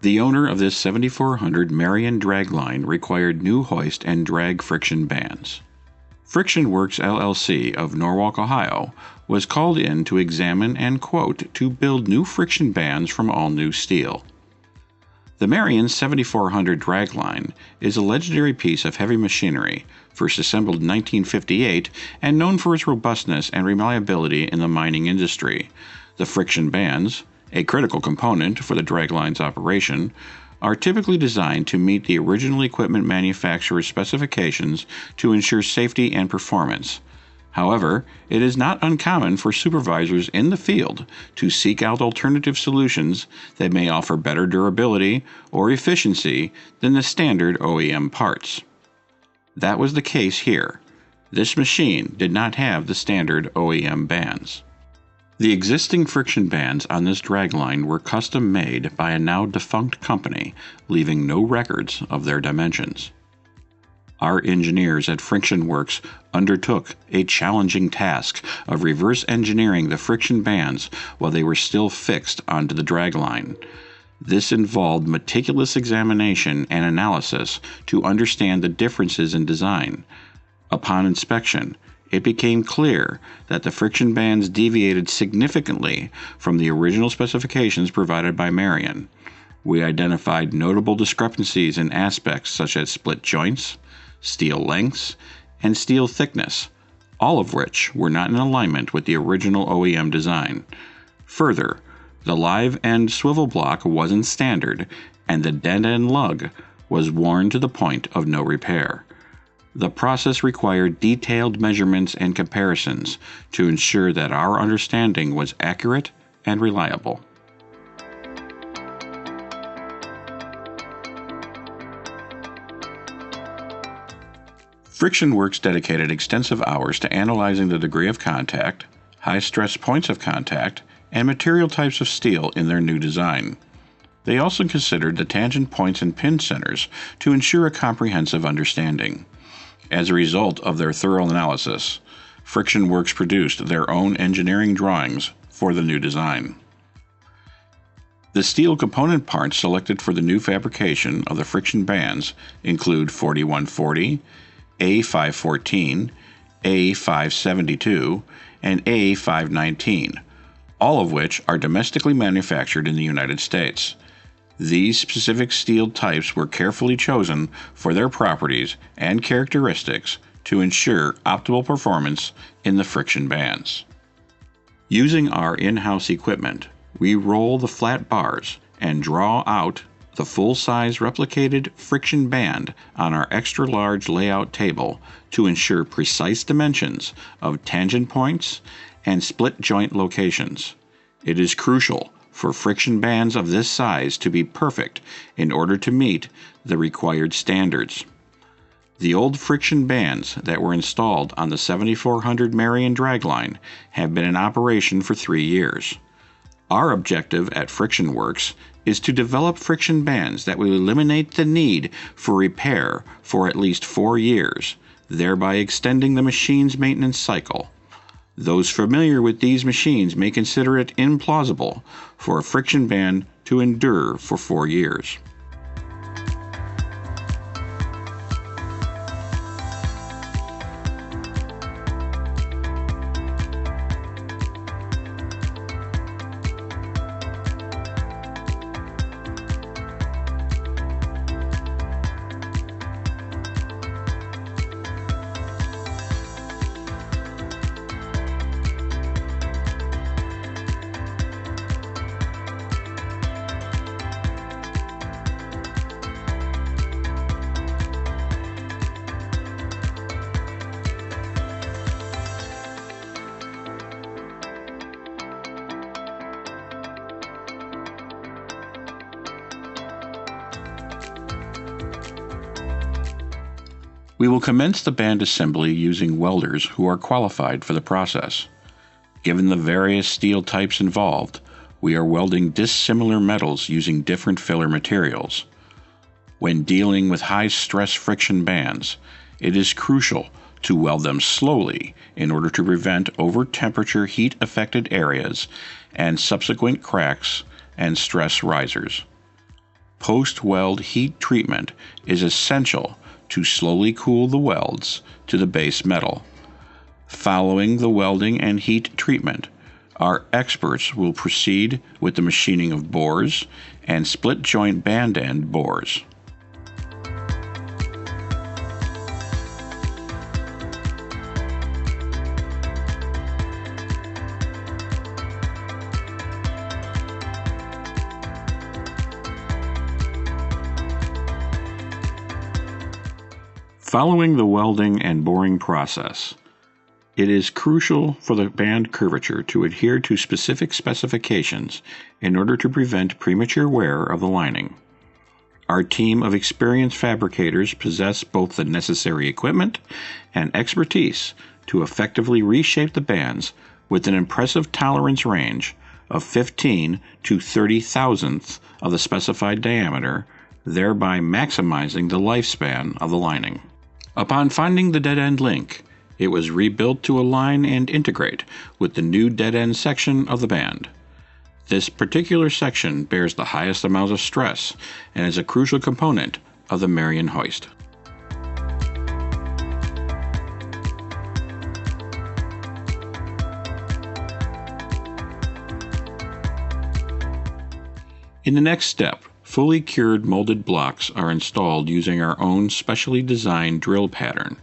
The owner of this 7400 Marion Dragline required new hoist and drag friction bands. Friction Works LLC of Norwalk, Ohio, was called in to examine and quote to build new friction bands from all new steel. The Marion 7400 dragline is a legendary piece of heavy machinery, first assembled in 1958 and known for its robustness and reliability in the mining industry. The friction bands, a critical component for the dragline's operation, are typically designed to meet the original equipment manufacturer's specifications to ensure safety and performance. However, it is not uncommon for supervisors in the field to seek out alternative solutions that may offer better durability or efficiency than the standard OEM parts. That was the case here. This machine did not have the standard OEM bands. The existing friction bands on this dragline were custom made by a now defunct company, leaving no records of their dimensions. Our engineers at Friction Works undertook a challenging task of reverse engineering the friction bands while they were still fixed onto the dragline. This involved meticulous examination and analysis to understand the differences in design. Upon inspection, it became clear that the friction bands deviated significantly from the original specifications provided by Marion. We identified notable discrepancies in aspects such as split joints, steel lengths, and steel thickness, all of which were not in alignment with the original OEM design. Further, the live end swivel block wasn't standard, and the dead end lug was worn to the point of no repair. The process required detailed measurements and comparisons to ensure that our understanding was accurate and reliable. Friction Works dedicated extensive hours to analyzing the degree of contact, high-stress points of contact, and material types of steel in their new design. They also considered the tangent points and pin centers to ensure a comprehensive understanding. As a result of their thorough analysis, Friction Works produced their own engineering drawings for the new design. The steel component parts selected for the new fabrication of the friction bands include 4140, A514, A572, and A519, all of which are domestically manufactured in the United States. These specific steel types were carefully chosen for their properties and characteristics to ensure optimal performance in the friction bands. Using our in-house equipment, we roll the flat bars and draw out the full-size replicated friction band on our extra-large layout table to ensure precise dimensions of tangent points and split joint locations. It is crucial for friction bands of this size to be perfect in order to meet the required standards. The old friction bands that were installed on the 7400 Marion dragline have been in operation for 3 years. Our objective at Friction Works is to develop friction bands that will eliminate the need for repair for at least 4 years, thereby extending the machine's maintenance cycle. Those familiar with these machines may consider it implausible for a friction band to endure for 4 years. We will commence the band assembly using welders who are qualified for the process. Given the various steel types involved, we are welding dissimilar metals using different filler materials. When dealing with high-stress friction bands, it is crucial to weld them slowly in order to prevent over-temperature heat-affected areas and subsequent cracks and stress risers. Post-weld heat treatment is essential to slowly cool the welds to the base metal. Following the welding and heat treatment, our experts will proceed with the machining of bores and split joint band end bores. Following the welding and boring process, it is crucial for the band curvature to adhere to specific specifications in order to prevent premature wear of the lining. Our team of experienced fabricators possess both the necessary equipment and expertise to effectively reshape the bands with an impressive tolerance range of 15 to 30 thousandths of the specified diameter, thereby maximizing the lifespan of the lining. Upon finding the dead-end link, it was rebuilt to align and integrate with the new dead-end section of the band. This particular section bears the highest amount of stress and is a crucial component of the Marion hoist. In the next step, fully cured molded blocks are installed using our own specially designed drill pattern,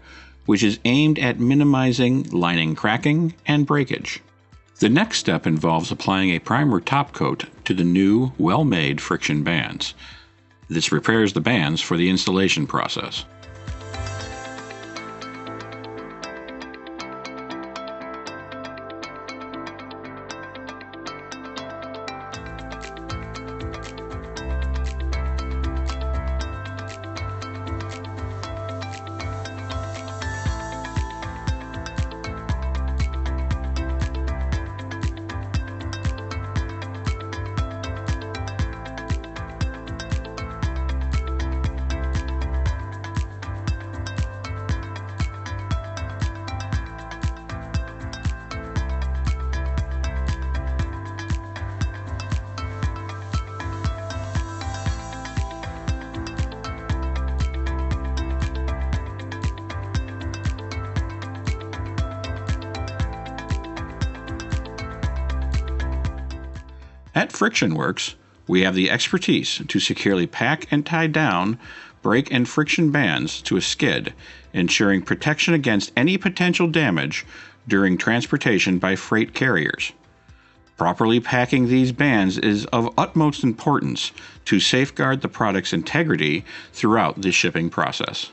which is aimed at minimizing lining cracking and breakage. The next step involves applying a primer top coat to the new, well-made friction bands. This prepares the bands for the installation process. At Friction Works, we have the expertise to securely pack and tie down brake and friction bands to a skid, ensuring protection against any potential damage during transportation by freight carriers. Properly packing these bands is of utmost importance to safeguard the product's integrity throughout the shipping process.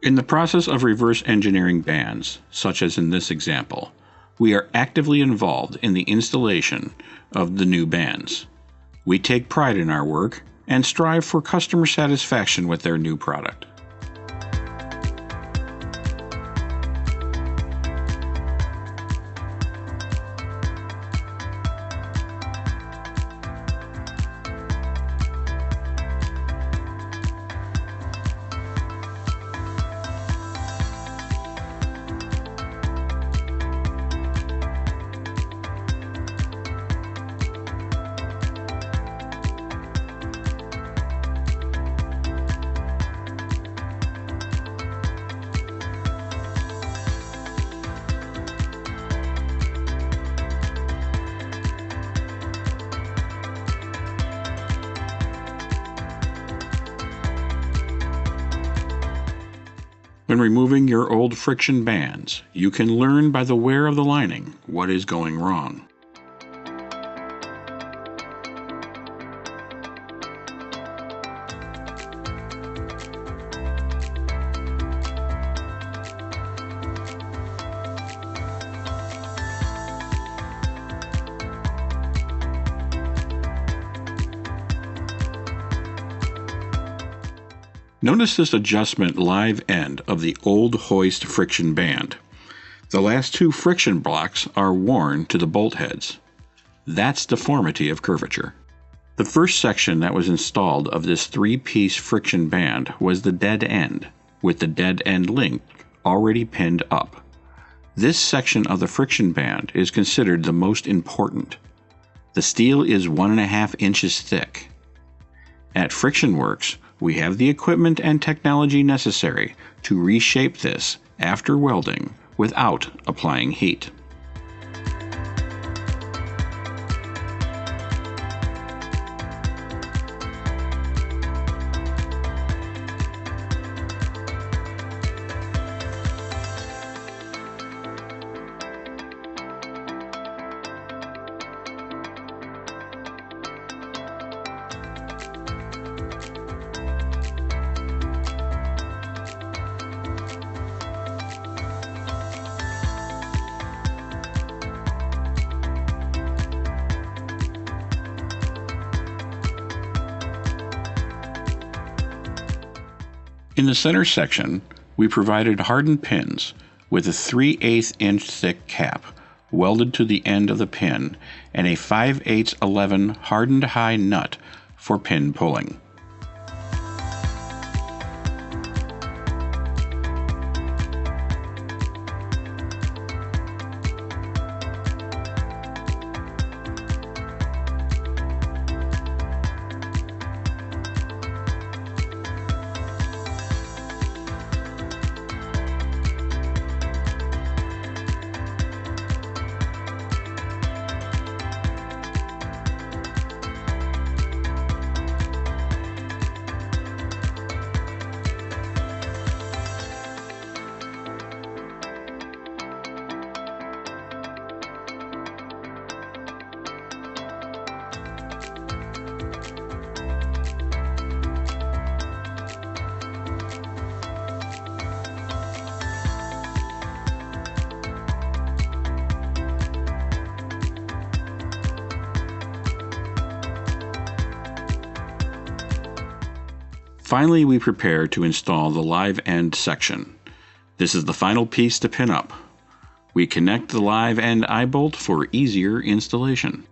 In the process of reverse engineering bands, such as in this example, we are actively involved in the installation of the new bands. We take pride in our work and strive for customer satisfaction with their new product. When removing your old friction bands, you can learn by the wear of the lining what is going wrong. Notice this adjustment live end of the old hoist friction band. The last two friction blocks are worn to the bolt heads. That's deformity of curvature. The first section that was installed of this three-piece friction band was the dead end, with the dead end link already pinned up. This section of the friction band is considered the most important. The steel is 1.5 inches thick. At Friction Works, we have the equipment and technology necessary to reshape this after welding without applying heat. In the center section, we provided hardened pins with a 3/8 inch thick cap welded to the end of the pin and a 5/8 11 hardened high nut for pin pulling. Finally, we prepare to install the live end section. This is the final piece to pin up. We connect the live end eye bolt for easier installation.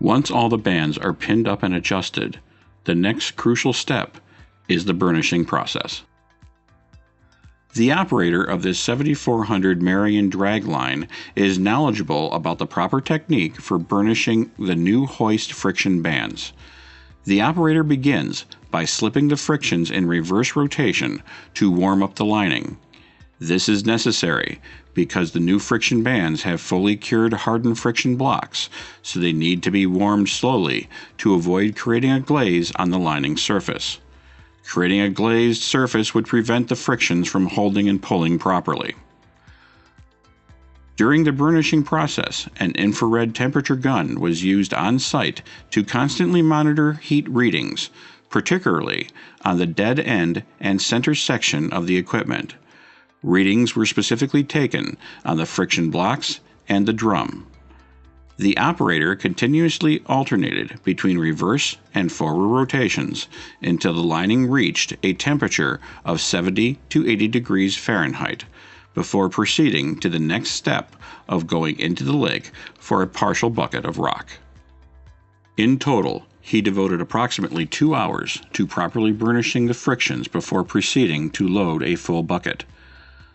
Once all the bands are pinned up and adjusted, the next crucial step is the burnishing process. The operator of this 7400 Marion Dragline is knowledgeable about the proper technique for burnishing the new hoist friction bands. The operator begins by slipping the frictions in reverse rotation to warm up the lining. This is necessary because the new friction bands have fully cured hardened friction blocks, so they need to be warmed slowly to avoid creating a glaze on the lining surface. Creating a glazed surface would prevent the frictions from holding and pulling properly. During the burnishing process, an infrared temperature gun was used on site to constantly monitor heat readings, particularly on the dead end and center section of the equipment. Readings were specifically taken on the friction blocks and the drum. The operator continuously alternated between reverse and forward rotations until the lining reached a temperature of 70 to 80 degrees Fahrenheit before proceeding to the next step of going into the lake for a partial bucket of rock. In total, he devoted approximately 2 hours to properly burnishing the frictions before proceeding to load a full bucket.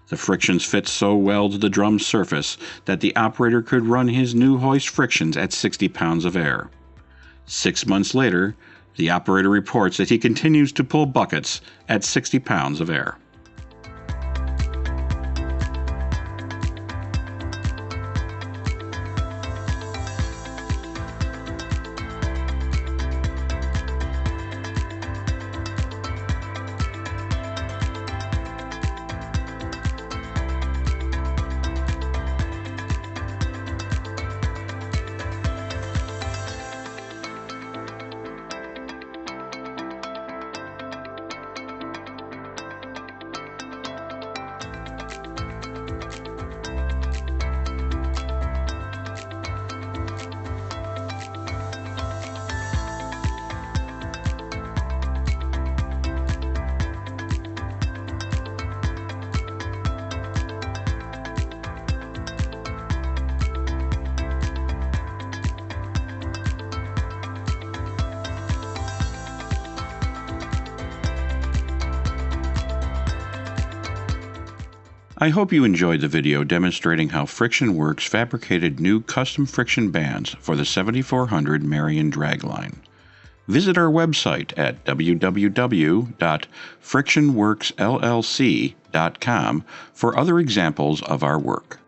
The frictions fit so well to the drum's surface that the operator could run his new hoist frictions at 60 pounds of air. 6 months later, the operator reports that he continues to pull buckets at 60 pounds of air. I hope you enjoyed the video demonstrating how Friction Works fabricated new custom friction bands for the 7400 Marion Dragline. Visit our website at www.frictionworksllc.com for other examples of our work.